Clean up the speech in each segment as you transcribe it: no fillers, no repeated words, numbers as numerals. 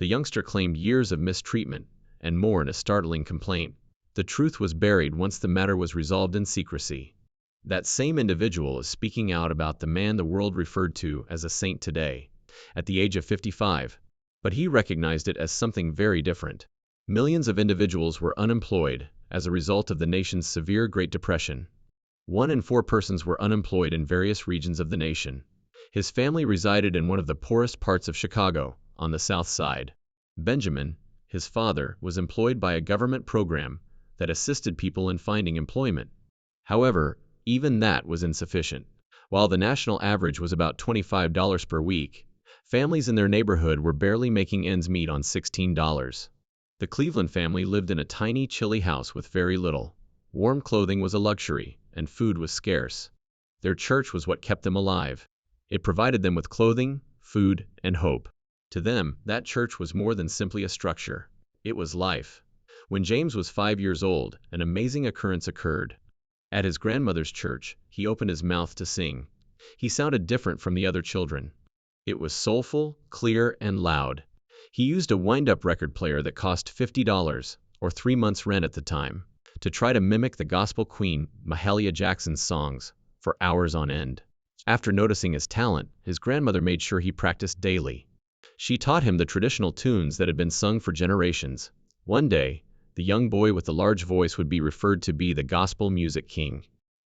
The youngster claimed years of mistreatment, and more in a startling complaint. The truth was buried once the matter was resolved in secrecy. That same individual is speaking out about the man the world referred to as a saint today, at the age of 55. But he recognized it as something very different. Millions of individuals were unemployed as a result of the nation's severe Great Depression. 1 in 4 persons were unemployed in various regions of the nation. His family resided in one of the poorest parts of Chicago, on the South Side. Benjamin, his father, was employed by a government program that assisted people in finding employment. However, even that was insufficient. While the national average was about $25 per week, families in their neighborhood were barely making ends meet on $16. The Cleveland family lived in a tiny, chilly house with very little. Warm clothing was a luxury, and food was scarce. Their church was what kept them alive. It provided them with clothing, food, and hope. To them, that church was more than simply a structure. It was life. When James was 5 years old, an amazing occurrence occurred. At his grandmother's church, he opened his mouth to sing. He sounded different from the other children. It was soulful, clear, and loud. He used a wind-up record player that cost $50, or 3 months' rent at the time, to try to mimic the gospel queen Mahalia Jackson's songs for hours on end. After noticing his talent, his grandmother made sure he practiced daily. She taught him the traditional tunes that had been sung for generations. One day, the young boy with the large voice would be referred to be the gospel music king.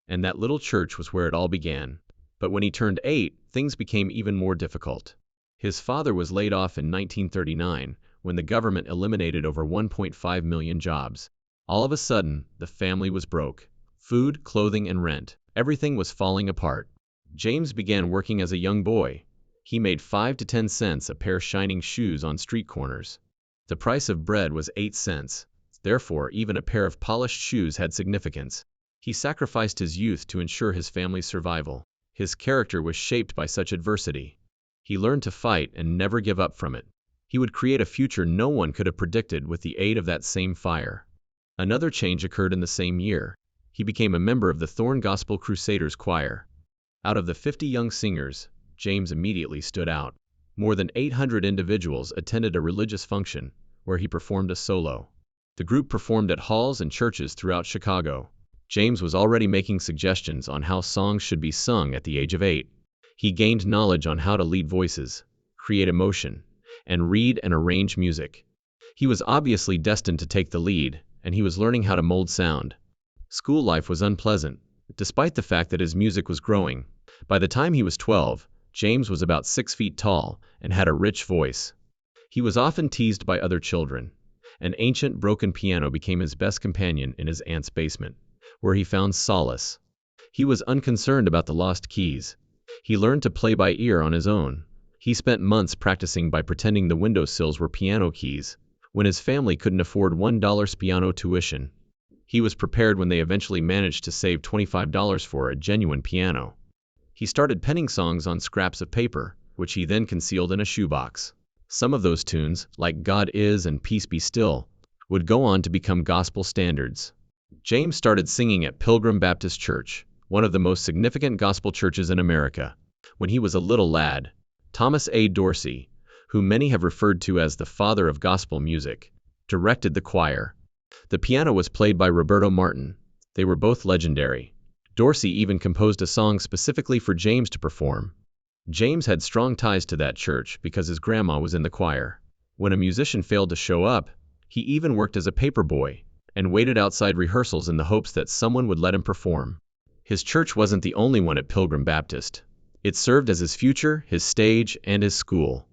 And that little church was where it all began. But when he turned 8, things became even more difficult. His father was laid off in 1939 when the government eliminated over 1.5 million jobs. All of a sudden, the family was broke. Food, clothing, and rent. Everything was falling apart. James began working as a young boy. He made 5 to 10 cents a pair shining shoes on street corners. The price of bread was 8 cents. Therefore, even a pair of polished shoes had significance. He sacrificed his youth to ensure his family's survival. His character was shaped by such adversity. He learned to fight and never give up from it. He would create a future no one could have predicted with the aid of that same fire. Another change occurred in the same year. He became a member of the Thorn Gospel Crusaders choir. Out of the 50 young singers, James immediately stood out. More than 800 individuals attended a religious function, where he performed a solo. The group performed at halls and churches throughout Chicago. James was already making suggestions on how songs should be sung at the age of 8. He gained knowledge on how to lead voices, create emotion, and read and arrange music. He was obviously destined to take the lead, and he was learning how to mold sound. School life was unpleasant, despite the fact that his music was growing. By the time he was 12, James was about 6 feet tall and had a rich voice. He was often teased by other children. An ancient broken piano became his best companion in his aunt's basement, where he found solace. He was unconcerned about the lost keys. He learned to play by ear on his own. He spent months practicing by pretending the windowsills were piano keys, when his family couldn't afford $1 piano tuition. He was prepared when they eventually managed to save $25 for a genuine piano. He started penning songs on scraps of paper, which he then concealed in a shoebox. Some of those tunes, like God Is and Peace Be Still, would go on to become gospel standards. James started singing at Pilgrim Baptist Church, one of the most significant gospel churches in America. When he was a little lad, Thomas A. Dorsey, who many have referred to as the father of gospel music, directed the choir. The piano was played by Roberto Martin. They were both legendary. Dorsey even composed a song specifically for James to perform. James had strong ties to that church because his grandma was in the choir. When a musician failed to show up, he even worked as a paper boy and waited outside rehearsals in the hopes that someone would let him perform. His church wasn't the only one at Pilgrim Baptist. It served as his future, his stage, and his school.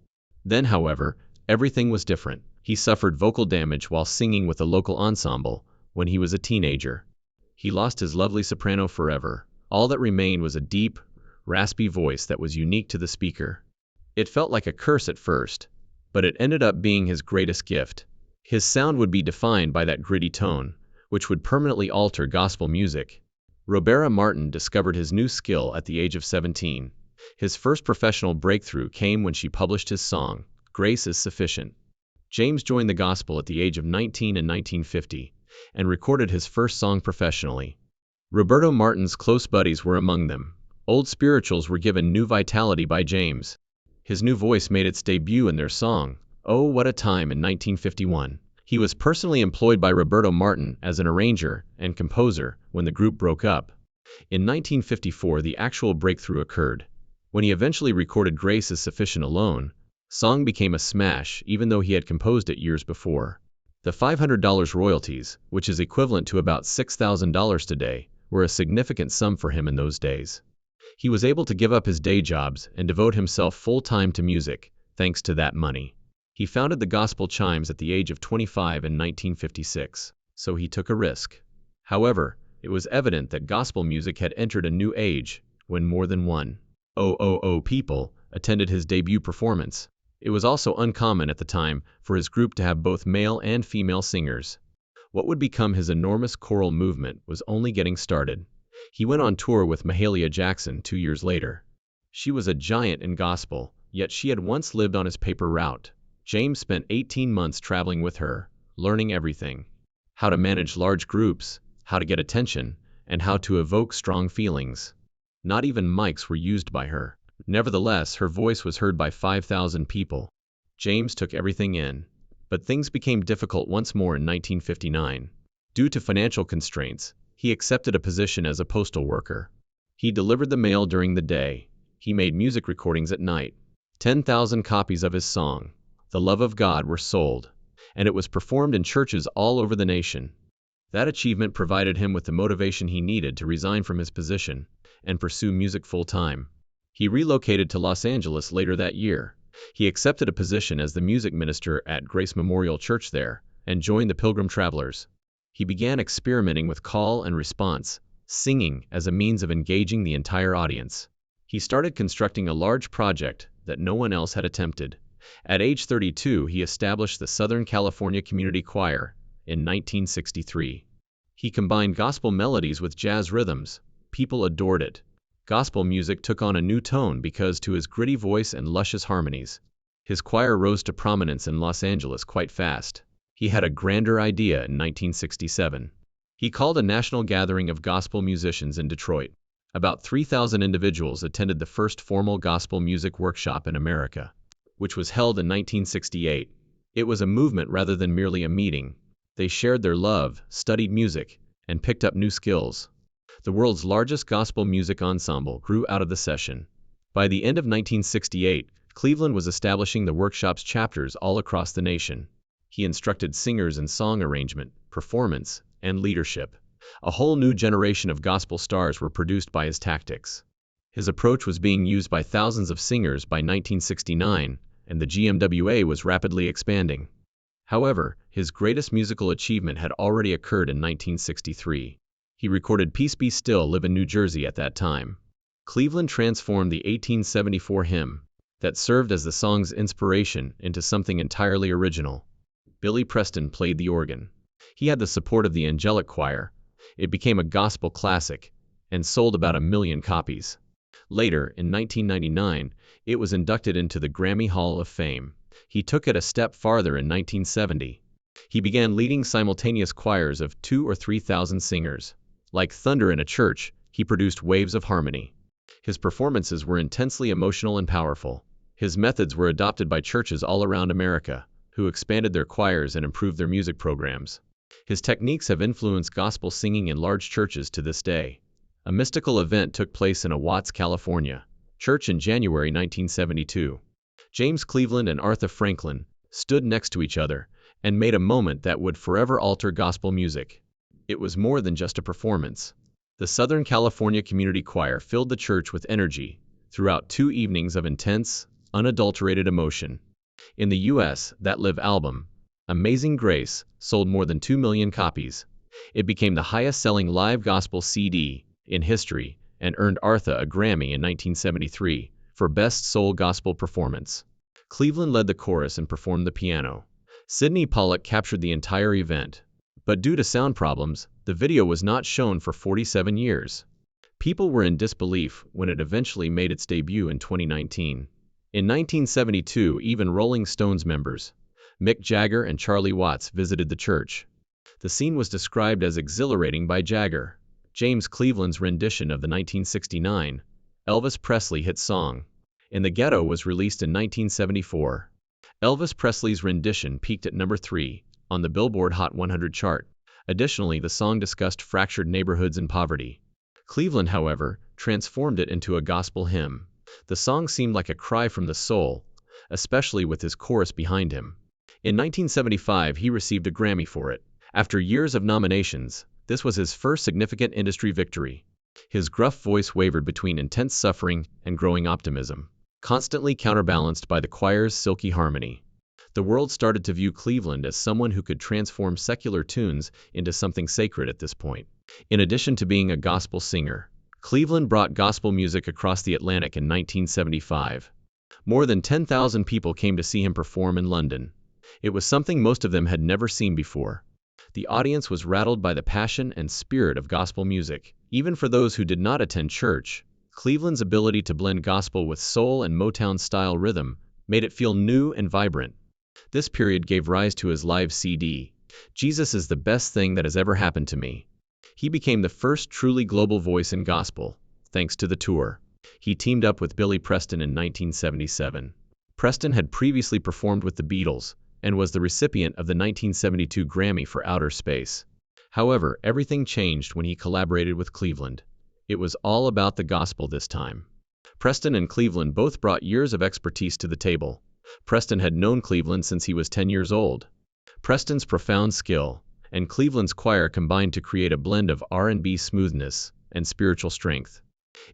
Then, however, everything was different. He suffered vocal damage while singing with a local ensemble when he was a teenager. He lost his lovely soprano forever. All that remained was a deep, raspy voice that was unique to the speaker. It felt like a curse at first, but it ended up being his greatest gift. His sound would be defined by that gritty tone, which would permanently alter gospel music. Roberta Martin discovered his new skill at the age of 17. His first professional breakthrough came when she published his song, Grace is Sufficient. James joined the gospel at the age of 19 in 1950 and recorded his first song professionally. Roberto Martin's close buddies were among them. Old spirituals were given new vitality by James. His new voice made its debut in their song, Oh, what a time in 1951. He was personally employed by Roberto Martin as an arranger and composer when the group broke up. In 1954, the actual breakthrough occurred. When he eventually recorded Grace is Sufficient Alone, song became a smash even though he had composed it years before. The $500 royalties, which is equivalent to about $6,000 today, were a significant sum for him in those days. He was able to give up his day jobs and devote himself full-time to music, thanks to that money. He founded the Gospel Chimes at the age of 25 in 1956, so he took a risk. However, it was evident that gospel music had entered a new age when more than 1,000 people attended his debut performance. It was also uncommon at the time for his group to have both male and female singers. What would become his enormous choral movement was only getting started. He went on tour with Mahalia Jackson 2 years later. She was a giant in gospel, yet she had once lived on his paper route. James spent 18 months traveling with her, learning everything: how to manage large groups, how to get attention, and how to evoke strong feelings. Not even mics were used by her. Nevertheless, her voice was heard by 5,000 people. James took everything in. But things became difficult once more in 1959. Due to financial constraints, he accepted a position as a postal worker. He delivered the mail during the day. He made music recordings at night. 10,000 copies of his song, The Love of God, were sold, and it was performed in churches all over the nation. That achievement provided him with the motivation he needed to resign from his position and pursue music full-time. He relocated to Los Angeles later that year. He accepted a position as the music minister at Grace Memorial Church there and joined the Pilgrim Travelers. He began experimenting with call and response, singing as a means of engaging the entire audience. He started constructing a large project that no one else had attempted. At age 32, he established the Southern California Community Choir in 1963. He combined gospel melodies with jazz rhythms. People adored it. Gospel music took on a new tone because to his gritty voice and luscious harmonies. His choir rose to prominence in Los Angeles quite fast. He had a grander idea in 1967. He called a national gathering of gospel musicians in Detroit. About 3,000 individuals attended the first formal gospel music workshop in America, which was held in 1968. It was a movement rather than merely a meeting. They shared their love, studied music, and picked up new skills. The world's largest gospel music ensemble grew out of the session. By the end of 1968, Cleveland was establishing the workshop's chapters all across the nation. He instructed singers in song arrangement, performance, and leadership. A whole new generation of gospel stars were produced by his tactics. His approach was being used by thousands of singers by 1969, and the GMWA was rapidly expanding. However, his greatest musical achievement had already occurred in 1963. He recorded Peace Be Still, Live in New Jersey at that time. Cleveland transformed the 1874 hymn that served as the song's inspiration into something entirely original. Billy Preston played the organ. He had the support of the Angelic Choir. It became a gospel classic and sold about 1 million copies. Later, in 1999, it was inducted into the Grammy Hall of Fame. He took it a step farther in 1970. He began leading simultaneous choirs of 2,000 or 3,000 singers. Like thunder in a church, he produced waves of harmony. His performances were intensely emotional and powerful. His methods were adopted by churches all around America, who expanded their choirs and improved their music programs. His techniques have influenced gospel singing in large churches to this day. A mystical event took place in a Watts, California, church in January 1972. James Cleveland and Aretha Franklin stood next to each other and made a moment that would forever alter gospel music. It was more than just a performance. The Southern California Community Choir filled the church with energy throughout 2 evenings of intense, unadulterated emotion. In the U.S., that live album, Amazing Grace, sold more than 2 million copies. It became the highest-selling live gospel CD in history and earned Aretha a Grammy in 1973 for Best Soul Gospel Performance. Cleveland led the chorus and performed the piano. Sidney Pollack captured the entire event. But due to sound problems, the video was not shown for 47 years. People were in disbelief when it eventually made its debut in 2019. In 1972, even Rolling Stones members, Mick Jagger and Charlie Watts, visited the church. The scene was described as exhilarating by Jagger. James Cleveland's rendition of the 1969 Elvis Presley hit song, In the Ghetto, was released in 1974. Elvis Presley's rendition peaked at number 3 on the Billboard Hot 100 chart. Additionally, the song discussed fractured neighborhoods and poverty. Cleveland, however, transformed it into a gospel hymn. The song seemed like a cry from the soul, especially with his chorus behind him. In 1975, he received a Grammy for it. After years of nominations, this was his first significant industry victory. His gruff voice wavered between intense suffering and growing optimism, constantly counterbalanced by the choir's silky harmony. The world started to view Cleveland as someone who could transform secular tunes into something sacred at this point. In addition to being a gospel singer, Cleveland brought gospel music across the Atlantic in 1975. More than 10,000 people came to see him perform in London. It was something most of them had never seen before. The audience was rattled by the passion and spirit of gospel music. Even for those who did not attend church, Cleveland's ability to blend gospel with soul and Motown-style rhythm made it feel new and vibrant. This period gave rise to his live CD, Jesus is the Best Thing That Has Ever Happened to Me. He became the first truly global voice in gospel, thanks to the tour. He teamed up with Billy Preston in 1977. Preston had previously performed with the Beatles and was the recipient of the 1972 Grammy for Outer Space. However, everything changed when he collaborated with Cleveland. It was all about the gospel this time. Preston and Cleveland both brought years of expertise to the table. Preston had known Cleveland since he was 10 years old. Preston's profound skill and Cleveland's choir combined to create a blend of R&B smoothness and spiritual strength.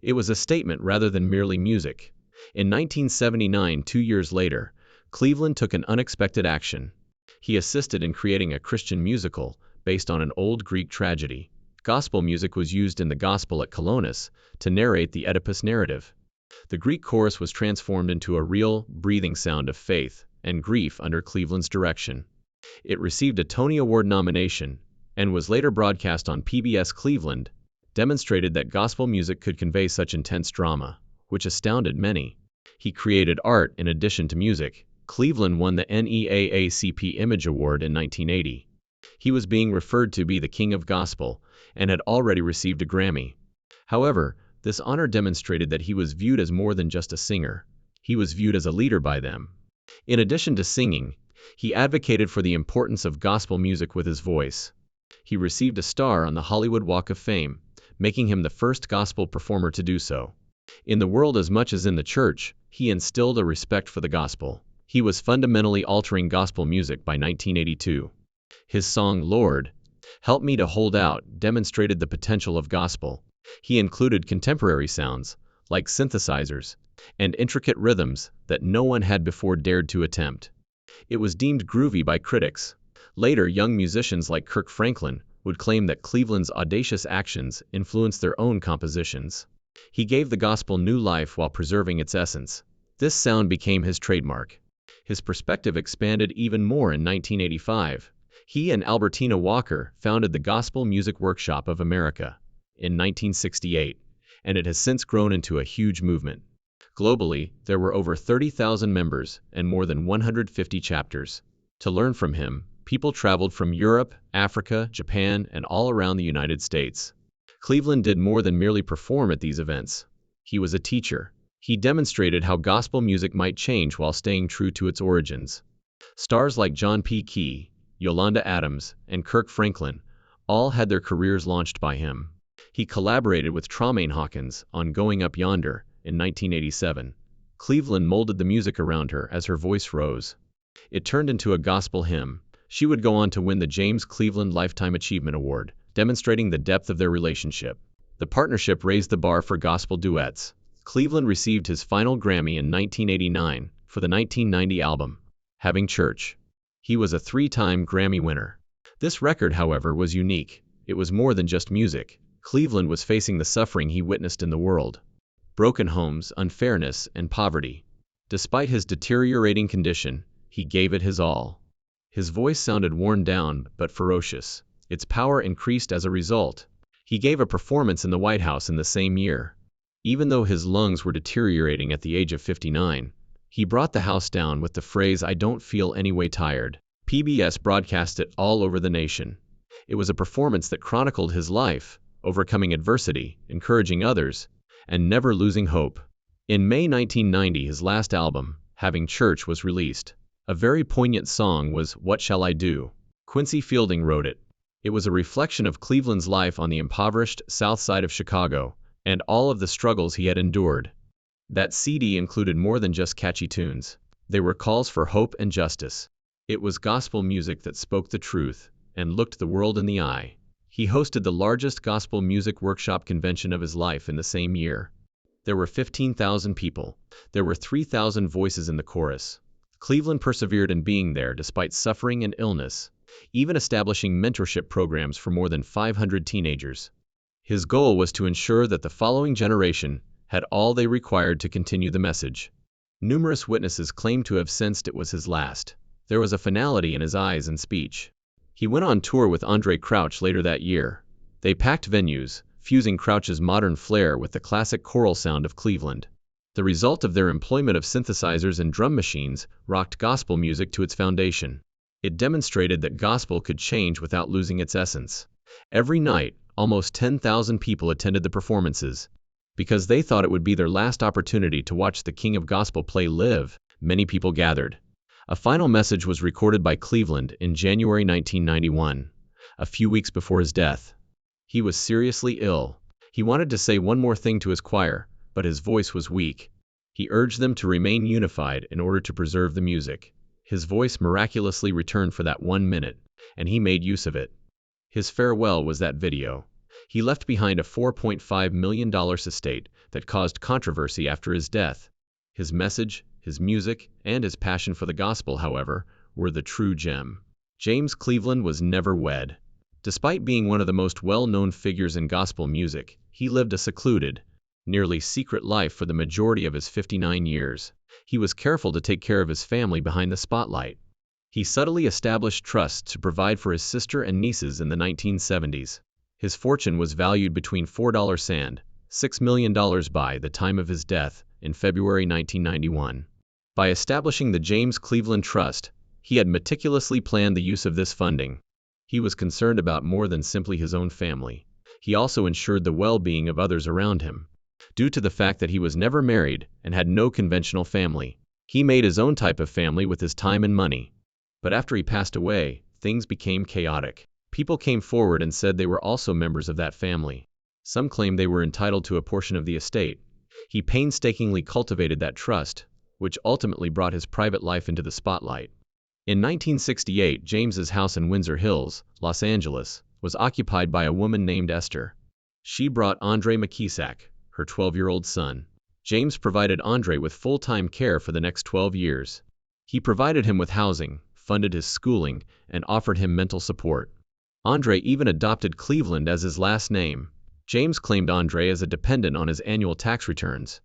It was a statement rather than merely music. In 1979, 2 years later, Cleveland took an unexpected action. He assisted in creating a Christian musical based on an old Greek tragedy. Gospel music was used in the Gospel at Colonus to narrate the Oedipus narrative. The Greek chorus was transformed into a real, breathing sound of faith and grief under Cleveland's direction. It received a Tony Award nomination and was later broadcast on PBS. Cleveland demonstrated that gospel music could convey such intense drama, which astounded many. He created art in addition to music. Cleveland won the NEAACP Image Award in 1980. He was being referred to be the King of Gospel and had already received a Grammy. However, this honor demonstrated that he was viewed as more than just a singer. He was viewed as a leader by them. In addition to singing, he advocated for the importance of gospel music with his voice. He received a star on the Hollywood Walk of Fame, making him the first gospel performer to do so. In the world as much as in the church, he instilled a respect for the gospel. He was fundamentally altering gospel music by 1982. His song, Lord, Help Me to Hold Out, demonstrated the potential of gospel. He included contemporary sounds, like synthesizers, and intricate rhythms that no one had before dared to attempt. It was deemed groovy by critics. Later, young musicians like Kirk Franklin would claim that Cleveland's audacious actions influenced their own compositions. He gave the gospel new life while preserving its essence. This sound became his trademark. His perspective expanded even more in 1985. He and Albertina Walker founded the Gospel Music Workshop of America in 1968, and it has since grown into a huge movement. Globally, there were over 30,000 members and more than 150 chapters. To learn from him, people traveled from Europe, Africa, Japan, and all around the United States. Cleveland did more than merely perform at these events. He was a teacher. He demonstrated how gospel music might change while staying true to its origins. Stars like John P. Kee, Yolanda Adams, and Kirk Franklin all had their careers launched by him. He collaborated with Tramaine Hawkins on Going Up Yonder in 1987. Cleveland molded the music around her as her voice rose. It turned into a gospel hymn. She would go on to win the James Cleveland Lifetime Achievement Award, demonstrating the depth of their relationship. The partnership raised the bar for gospel duets. Cleveland received his final Grammy in 1989 for the 1990 album, Having Church. He was a 3-time Grammy winner. This record, however, was unique. It was more than just music. Cleveland was facing the suffering he witnessed in the world. Broken homes, unfairness, and poverty. Despite his deteriorating condition, he gave it his all. His voice sounded worn down but ferocious. Its power increased as a result. He gave a performance in the White House in the same year. Even though his lungs were deteriorating at the age of 59, he brought the house down with the phrase, "I don't feel any way tired." PBS broadcast it all over the nation. It was a performance that chronicled his life, overcoming adversity, encouraging others, and never losing hope. In May 1990, his last album, Having Church, was released. A very poignant song was What Shall I Do? Quincy Fielding wrote it. It was a reflection of Cleveland's life on the impoverished south side of Chicago and all of the struggles he had endured. That CD included more than just catchy tunes. They were calls for hope and justice. It was gospel music that spoke the truth and looked the world in the eye. He hosted the largest gospel music workshop convention of his life in the same year. There were 15,000 people. There were 3,000 voices in the chorus. Cleveland persevered in being there despite suffering and illness, even establishing mentorship programs for more than 500 teenagers. His goal was to ensure that the following generation had all they required to continue the message. Numerous witnesses claimed to have sensed it was his last. There was a finality in his eyes and speech. He went on tour with Andraé Crouch later that year. They packed venues, fusing Crouch's modern flair with the classic choral sound of Cleveland. The result of their employment of synthesizers and drum machines rocked gospel music to its foundation. It demonstrated that gospel could change without losing its essence. Every night, almost 10,000 people attended the performances. Because they thought it would be their last opportunity to watch the King of Gospel play live, many people gathered. A final message was recorded by Cleveland in January 1991, a few weeks before his death. He was seriously ill. He wanted to say one more thing to his choir, but his voice was weak. He urged them to remain unified in order to preserve the music. His voice miraculously returned for that 1 minute, and he made use of it. His farewell was that video. He left behind a $4.5 million estate that caused controversy after his death. His message, his music, and his passion for the gospel, however, were the true gem. James Cleveland was never wed. Despite being one of the most well-known figures in gospel music, he lived a secluded, nearly secret life for the majority of his 59 years. He was careful to take care of his family behind the spotlight. He subtly established trusts to provide for his sister and nieces in the 1970s. His fortune was valued between $4 and $6 million by the time of his death in February 1991. By establishing the James Cleveland Trust, he had meticulously planned the use of this funding. He was concerned about more than simply his own family. He also ensured the well-being of others around him. Due to the fact that he was never married and had no conventional family, he made his own type of family with his time and money. But after he passed away, things became chaotic. People came forward and said they were also members of that family. Some claimed they were entitled to a portion of the estate. He painstakingly cultivated that trust, which ultimately brought his private life into the spotlight. In 1968, James's house in Windsor Hills, Los Angeles, was occupied by a woman named Esther. She brought Andraé McKisack, her 12-year-old son. James provided Andraé with full-time care for the next 12 years. He provided him with housing, funded his schooling, and offered him mental support. Andraé even adopted Cleveland as his last name. James claimed Andraé as a dependent on his annual tax returns.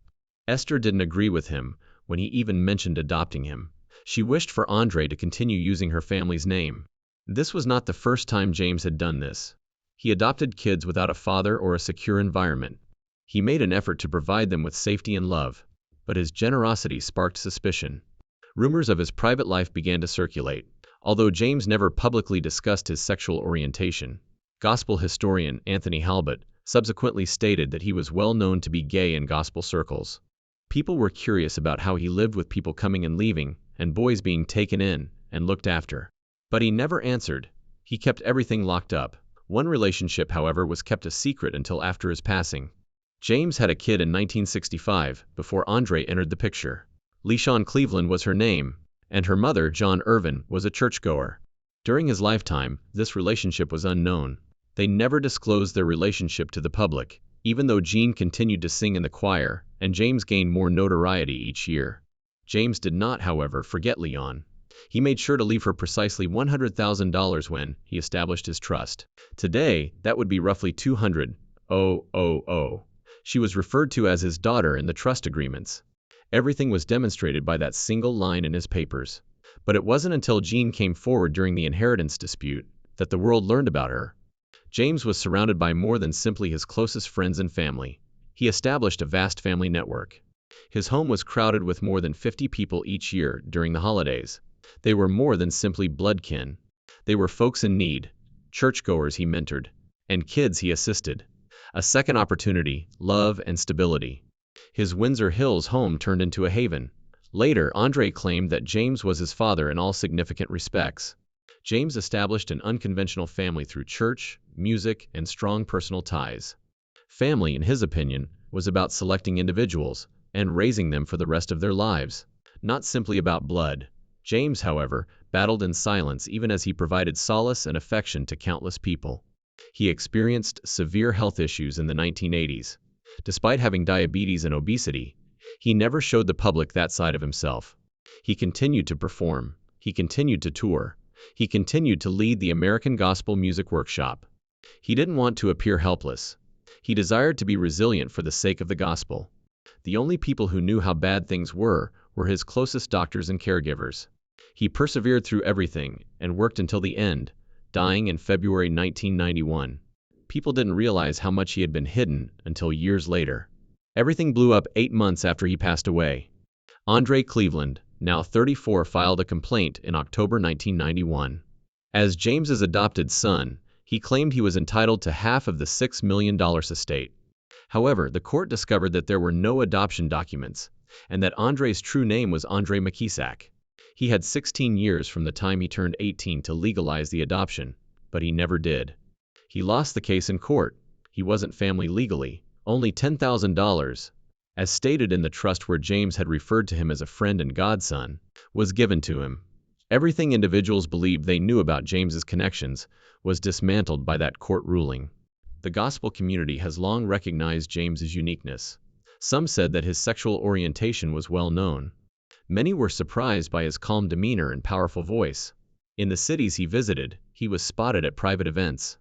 Esther didn't agree with him when he even mentioned adopting him. She wished for Andraé to continue using her family's name. This was not the first time James had done this. He adopted kids without a father or a secure environment. He made an effort to provide them with safety and love, but his generosity sparked suspicion. Rumors of his private life began to circulate. Although James never publicly discussed his sexual orientation, gospel historian Anthony Halbut subsequently stated that he was well known to be gay in gospel circles. People were curious about how he lived with people coming and leaving, and boys being taken in and looked after. But he never answered. He kept everything locked up. One relationship, however, was kept a secret until after his passing. James had a kid in 1965, before Andraé entered the picture. LeSean Cleveland was her name, and her mother, John Irvin, was a churchgoer. During his lifetime, this relationship was unknown. They never disclosed their relationship to the public, even though Jean continued to sing in the choir, and James gained more notoriety each year. James did not, however, forget Leon. He made sure to leave her precisely $100,000 when he established his trust. Today, that would be roughly $200,000. She was referred to as his daughter in the trust agreements. Everything was demonstrated by that single line in his papers. But it wasn't until Jean came forward during the inheritance dispute that the world learned about her. James was surrounded by more than simply his closest friends and family. He established a vast family network. His home was crowded with more than 50 people each year during the holidays. They were more than simply blood kin. They were folks in need, churchgoers he mentored, and kids he assisted. A second opportunity, love, and stability. His Windsor Hills home turned into a haven, Later, Andre claimed that James was his father in all significant respects. James established an unconventional family through church, music, and strong personal ties. Family, in his opinion, was about selecting individuals and raising them for the rest of their lives, not simply about blood. James, however, battled in silence even as he provided solace and affection to countless people. He experienced severe health issues in the 1980s. Despite having diabetes and obesity, he never showed the public that side of himself. He continued to perform. He continued to tour. He continued to lead the American Gospel Music Workshop. He didn't want to appear helpless. He desired to be resilient for the sake of the gospel. The only people who knew how bad things were his closest doctors and caregivers. He persevered through everything and worked until the end, dying in February 1991. People didn't realize how much he had been hidden until years later. Everything blew up 8 months after he passed away. Andre Cleveland, now 34, filed a complaint in October 1991. As James's adopted son, he claimed he was entitled to half of the $6 million estate. However, the court discovered that there were no adoption documents, and that Andre's true name was Andre McKisack. He had 16 years from the time he turned 18 to legalize the adoption, but he never did. He lost the case in court. He wasn't family legally, only $10,000, as stated in the trust where James had referred to him as a friend and godson, was given to him. Everything individuals believed they knew about James's connections was dismantled by that court ruling. The gospel community has long recognized James's uniqueness. Some said that his sexual orientation was well known. Many were surprised by his calm demeanor and powerful voice. In the cities he visited, he was spotted at private events.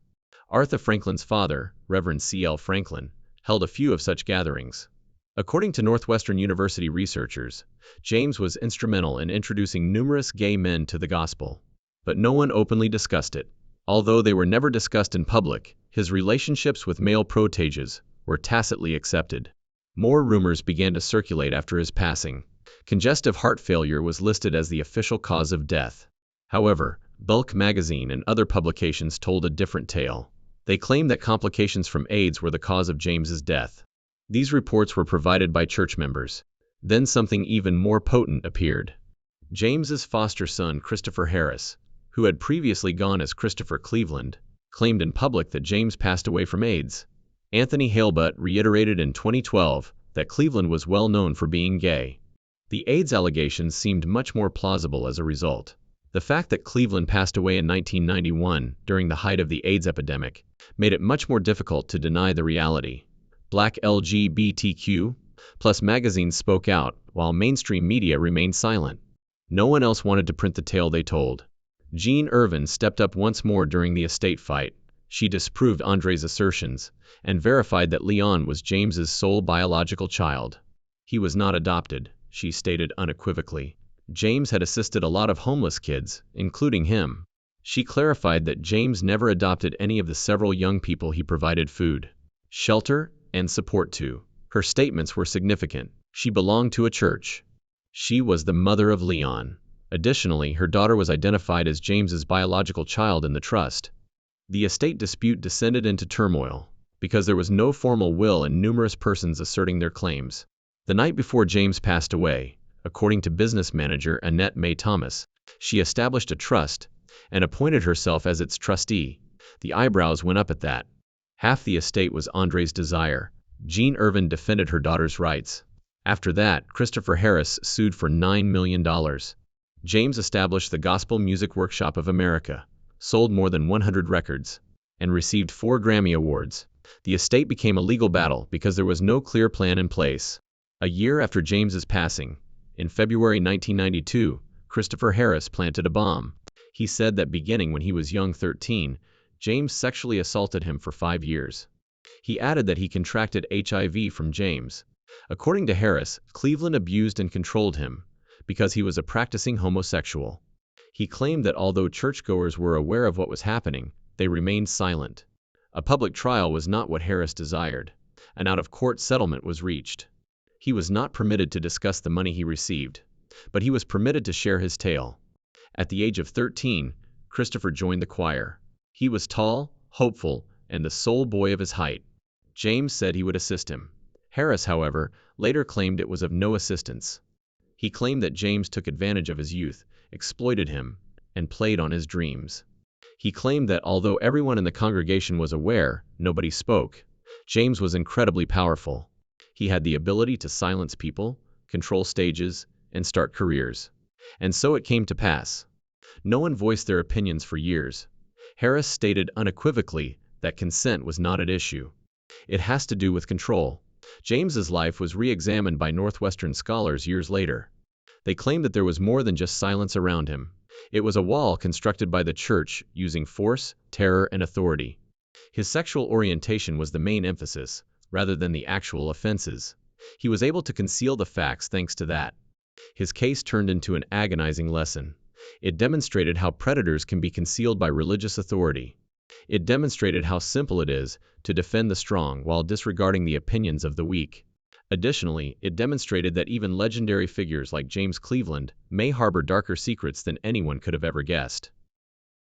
Aretha Franklin's father, Reverend C.L. Franklin, held a few of such gatherings. According to Northwestern University researchers, James was instrumental in introducing numerous gay men to the gospel. But no one openly discussed it. Although they were never discussed in public, his relationships with male proteges were tacitly accepted. More rumors began to circulate after his passing. Congestive heart failure was listed as the official cause of death. However, Bulk magazine and other publications told a different tale. They claimed that complications from AIDS were the cause of James's death. These reports were provided by church members. Then something even more potent appeared. James's foster son, Christopher Harris, who had previously gone as Christopher Cleveland, claimed in public that James passed away from AIDS. Anthony Halebutt reiterated in 2012 that Cleveland was well known for being gay. The AIDS allegations seemed much more plausible as a result. The fact that Cleveland passed away in 1991 during the height of the AIDS epidemic made it much more difficult to deny the reality. Black LGBTQ+ magazines spoke out, while mainstream media remained silent. No one else wanted to print the tale they told. Jean Irvin stepped up once more during the estate fight. She disproved Andre's assertions and verified that Leon was James's sole biological child. He was not adopted, she stated unequivocally. James had assisted a lot of homeless kids, including him. She clarified that James never adopted any of the several young people he provided food, shelter, and support to. Her statements were significant. She belonged to a church. She was the mother of Leon. Additionally, her daughter was identified as James's biological child in the trust. The estate dispute descended into turmoil because there was no formal will and numerous persons asserting their claims. The night before James passed away, according to business manager Annette Mae Thomas, she established a trust and appointed herself as its trustee. The eyebrows went up at that. Half the estate was Andre's desire. Jean Irvin defended her daughter's rights. After that, Christopher Harris sued for $9 million. James established the Gospel Music Workshop of America, sold more than 100 records, and received 4 Grammy Awards. The estate became a legal battle because there was no clear plan in place. A year after James's passing, in February 1992, Christopher Harris planted a bomb. He said that beginning when he was young 13, James sexually assaulted him for 5 years. He added that he contracted HIV from James. According to Harris, Cleveland abused and controlled him because he was a practicing homosexual. He claimed that although churchgoers were aware of what was happening, they remained silent. A public trial was not what Harris desired. An out-of-court settlement was reached. He was not permitted to discuss the money he received, but he was permitted to share his tale. At the age of 13, Christopher joined the choir. He was tall, hopeful, and the sole boy of his height. James said he would assist him. Harris, however, later claimed it was of no assistance. He claimed that James took advantage of his youth, exploited him, and played on his dreams. He claimed that although everyone in the congregation was aware, nobody spoke. James was incredibly powerful. He had the ability to silence people, control stages, and start careers. And so it came to pass. No one voiced their opinions for years. Harris stated unequivocally that consent was not at issue. It has to do with control. James's life was re-examined by Northwestern scholars years later. They claimed that there was more than just silence around him. It was a wall constructed by the church using force, terror, and authority. His sexual orientation was the main emphasis, rather than the actual offenses. He was able to conceal the facts thanks to that. His case turned into an agonizing lesson. It demonstrated how predators can be concealed by religious authority. It demonstrated how simple it is to defend the strong while disregarding the opinions of the weak. Additionally, it demonstrated that even legendary figures like James Cleveland may harbor darker secrets than anyone could have ever guessed.